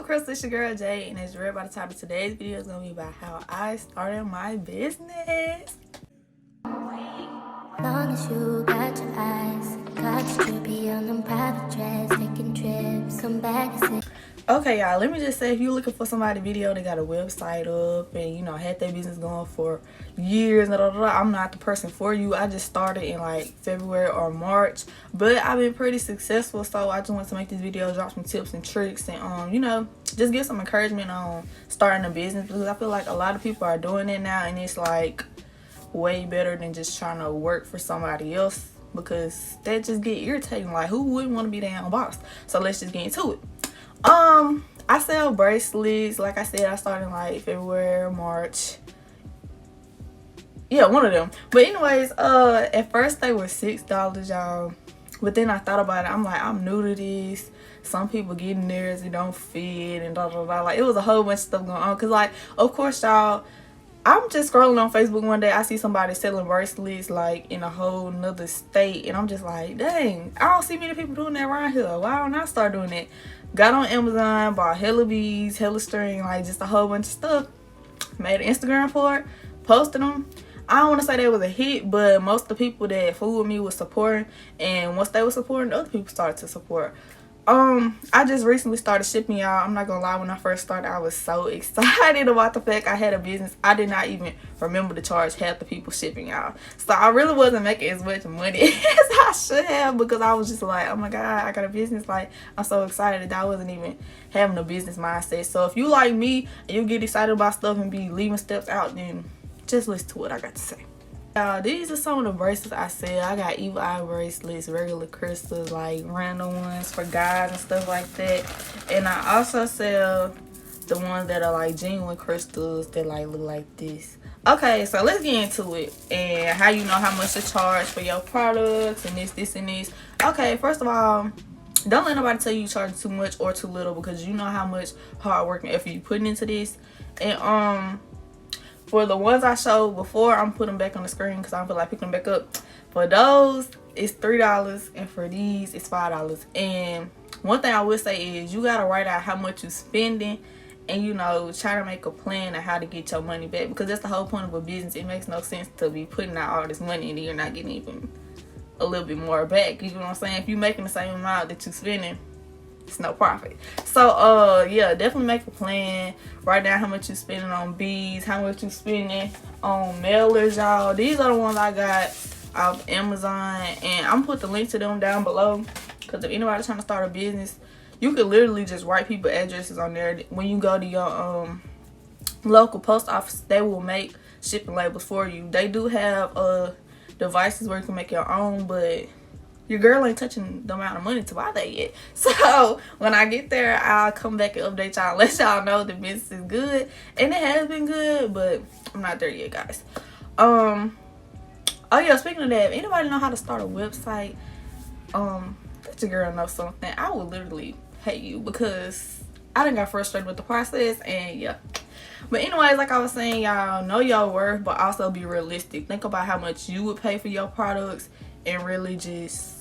Crystal? It's your girl Jay, and as you read by the title, today's video is going to be about how I started my business. Long as you got your eyes, got you be on them private jets, taking trips, come back and say. Okay, y'all, let me just say, if you're looking for somebody video that got a website up and, you know, had their business going for years, I'm not the person for you. I just started in like February or March, but I've been pretty successful, so I just want to make this video, drop some tips and tricks, and you know, just give some encouragement on starting a business, because I feel like a lot of people are doing it now, and it's like way better than just trying to work for somebody else, because that just get irritating. Like, who wouldn't want to be their own boss? So let's just get into it. I sell bracelets. Like I said, I started in like February, March. Yeah, one of them. But anyways, at first they were $6, y'all. But then I thought about it. I'm like, I'm new to this. Some people getting theirs, it don't fit, and Like, it was a whole bunch of stuff going on. Cause like, of course, y'all, I'm just scrolling on Facebook one day. I see somebody selling bracelets like in a whole nother state, and I'm just like, dang, I don't see many people doing that around here. Why don't I start doing it? Got on Amazon, bought hella beads, hella string, like just a whole bunch of stuff. Made an Instagram for it, posted them. I don't want to say that was a hit, but most of the people that fooled with me was supporting, and once they were supporting, other people started to support. I just recently started shipping, y'all. I'm not gonna lie, when I first started, I was so excited about the fact I had a business. I did not even remember to charge half the people shipping, y'all. So I really wasn't making as much money as I should have, because I was just like, oh my god, I got a business. Like, I'm so excited that I wasn't even having a business mindset. So if you like me and you get excited about stuff and be leaving steps out, then just listen to what I got to say. These are some of the bracelets I sell. I got evil eye bracelets, regular crystals, like random ones for guys and stuff like that. And I also sell the ones that are like genuine crystals that like look like this. Okay, so let's get into it and how you know how much to charge for your products and this and this. Okay, first of all, don't let nobody tell you charge too much or too little, because you know how much hard work and effort you putting into this. And for the ones I showed before, I'm putting them back on the screen because I don't feel like picking them back up. For those, it's $3, and for these, it's $5. And one thing I would say is you gotta write out how much you're spending, and you know, try to make a plan of how to get your money back, because that's the whole point of a business. It makes no sense to be putting out all this money and you're not getting even a little bit more back. You know what I'm saying? If you're making the same amount that you're spending, it's no profit. So yeah, definitely make a plan. Write down how much you're spending on beads, how much you're spending on mailers, y'all. These are the ones I got off Amazon, and I'm put the link to them down below, because if anybody's trying to start a business, you could literally just write people addresses on there. When you go to your local post office, they will make shipping labels for you. They do have devices where you can make your own, but your girl ain't touching the amount of money to buy that yet. So when I get there, I'll come back and update y'all, let y'all know the business is good, and it has been good, but I'm not there yet, guys. Oh yeah, speaking of that, if anybody know how to start a website, let your girl know something. I would literally hate you, because I done got frustrated with the process, and yeah. But anyways, like I was saying, y'all, know your worth, but also be realistic. Think about how much you would pay for your products, and really just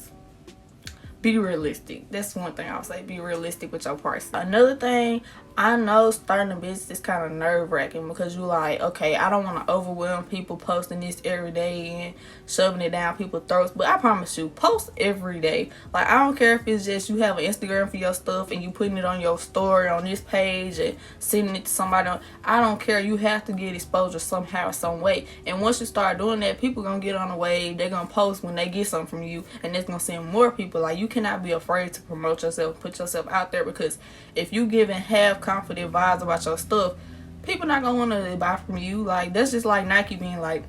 be realistic. That's one thing I'll say. Be realistic with your price. Another thing, I know starting a business is kind of nerve-wracking, because you're like, okay, I don't want to overwhelm people posting this every day and shoving it down people's throats, but I promise you, post every day. Like, I don't care if it's just you have an Instagram for your stuff and you putting it on your story on this page and sending it to somebody else. I don't care. You have to get exposure somehow, some way. And once you start doing that, people gonna get on the wave. They're gonna post when they get something from you, and that's gonna send more people. Like, you cannot be afraid to promote yourself, put yourself out there, because if you giving half confident vibes about your stuff, people not gonna want to buy from you. Like, that's just like Nike being like,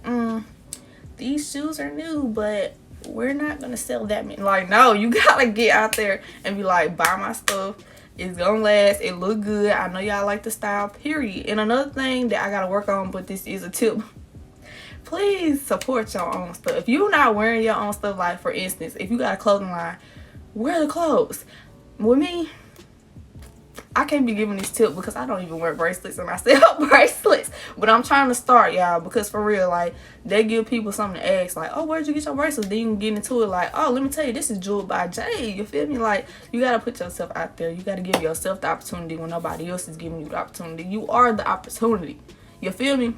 these shoes are new, but we're not gonna sell that many. Like, no, you gotta get out there and be like, buy my stuff, it's gonna last, it look good, I know y'all like the style, period. And another thing that I gotta work on, but this is a tip, please support your own stuff. If you're not wearing your own stuff, like for instance, if you got a clothing line, wear the clothes. With me, I can't be giving this tip because I don't even wear bracelets and I sell bracelets. But I'm trying to start, y'all, because for real, like, they give people something to ask, like, oh, where'd you get your bracelets? Then you can get into it like, oh, let me tell you, this is Jeweled by Jay. You feel me? Like, you got to put yourself out there. You got to give yourself the opportunity when nobody else is giving you the opportunity. You are the opportunity. You feel me?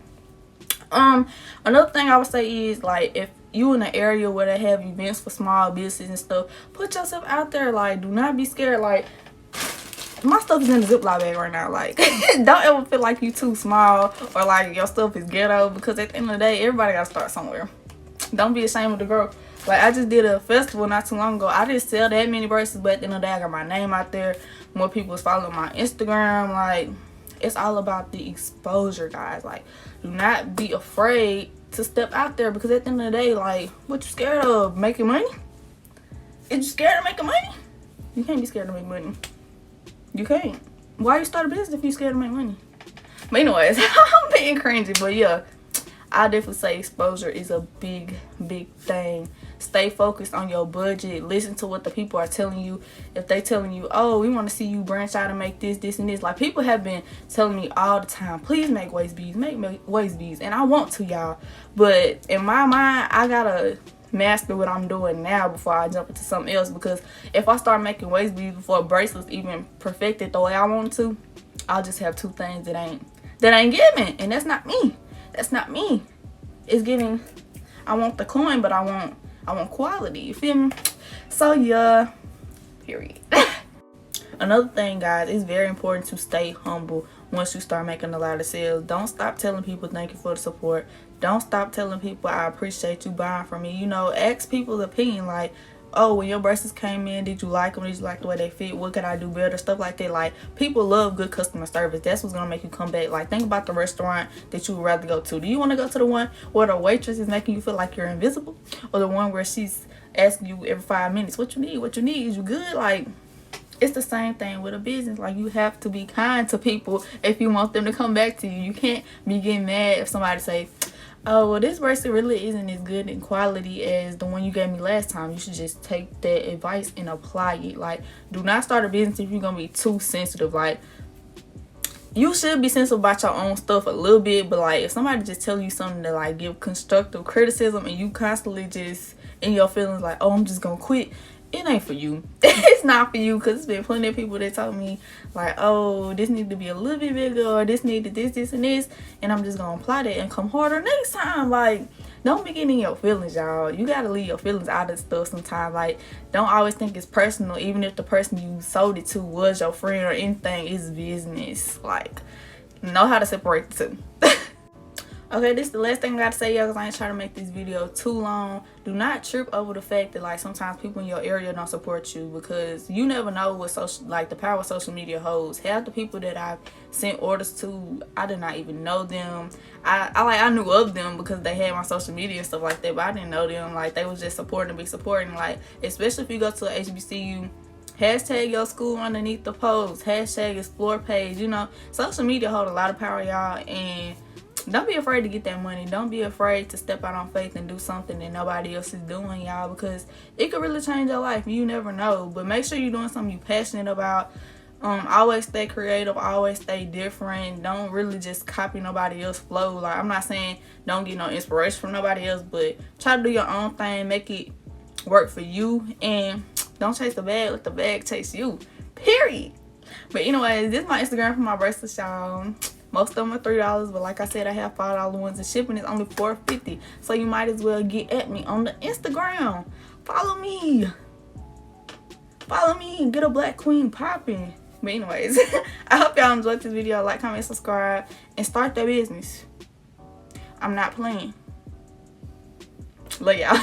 Another thing I would say is, like, if you in an area where they have events for small businesses and stuff, put yourself out there. Like, do not be scared. Like, my stuff is in the Ziploc bag right now. Like, don't ever feel like you too small or like your stuff is ghetto, because at the end of the day, everybody gotta start somewhere. Don't be ashamed of the girl. Like, I just did a festival not too long ago. I didn't sell that many bracelets, but at the end of the day, I got my name out there. More people was following my Instagram. Like, it's all about the exposure, guys. Like, do not be afraid to step out there, because at the end of the day, like, what you scared of? Making money? Is you scared of making money? You can't be scared to make money. You can't. Why you start a business if you scared to make money? But anyways, I'm being cringy, but yeah, I definitely say exposure is a big thing. Stay focused on your budget. Listen to what the people are telling you. If they telling you, oh, we want to see you branch out and make this and this. Like, people have been telling me all the time, please make waist beads, make waist beads, and I want to, y'all. But in my mind, I gotta master what I'm doing now before I jump into something else, because if I start making waist beads before bracelets even perfected the way I want to, I'll just have two things that ain't giving, and that's not me. That's not me. It's giving, I want the coin, but I want quality. You feel me? So yeah, period. Another thing, guys, it's very important to stay humble once you start making a lot of sales. Don't stop telling people thank you for the support. Don't stop telling people I appreciate you buying from me. You know, ask people's opinion, like, oh, when your bracelets came in, did you like them? Did you like the way they fit? What could I do better? Stuff like that. Like, people love good customer service. That's what's gonna make you come back. Like, think about the restaurant that you would rather go to. Do you want to go to the one where the waitress is making you feel like you're invisible, or the one where she's asking you every 5 minutes, what you need? What you need? Is you good? Like, it's the same thing with a business. Like, you have to be kind to people if you want them to come back to you. You can't be getting mad if somebody say, oh, well, this bracelet really isn't as good in quality as the one you gave me last time. You should just take that advice and apply it. Like, do not start a business if you're gonna be too sensitive. Like, you should be sensitive about your own stuff a little bit, but like, if somebody just tell you something to like give constructive criticism and you constantly just in your feelings like, oh, I'm just gonna quit, it ain't for you. It's not for you, because there's been plenty of people that told me like, oh, this need to be a little bit bigger, or this needed this and this, and I'm just gonna apply that and come harder next time. Like, don't be getting in your feelings, y'all. You gotta leave your feelings out of stuff sometimes. Like, don't always think it's personal, even if the person you sold it to was your friend or anything. It's business. Like, know how to separate the two. Okay, this is the last thing I gotta say, y'all, because I ain't trying to make this video too long. Do not trip over the fact that, like, sometimes people in your area don't support you, because you never know what the power of social media holds. Half the people that I've sent orders to, I did not even know them. I knew of them because they had my social media and stuff like that, but I didn't know them. Like, they was just supporting, like, especially if you go to a HBCU, hashtag your school underneath the post, hashtag explore page. You know, social media hold a lot of power, y'all, and don't be afraid to get that money. Don't be afraid to step out on faith and do something that nobody else is doing, y'all, because it could really change your life. You never know. But make sure you're doing something you're passionate about. Always stay creative. Always stay different. Don't really just copy nobody else's flow. Like, I'm not saying don't get no inspiration from nobody else, but try to do your own thing. Make it work for you. And don't chase the bag. Let the bag chase you. Period. But anyways, this is my Instagram for my bracelets, y'all. Most of them are $3, but like I said, I have $5 ones, and shipping is only $4.50. So you might as well get at me on the Instagram. Follow me. Get a black queen popping. But anyways, I hope y'all enjoyed this video. Like, comment, subscribe, and start that business. I'm not playing. Love y'all.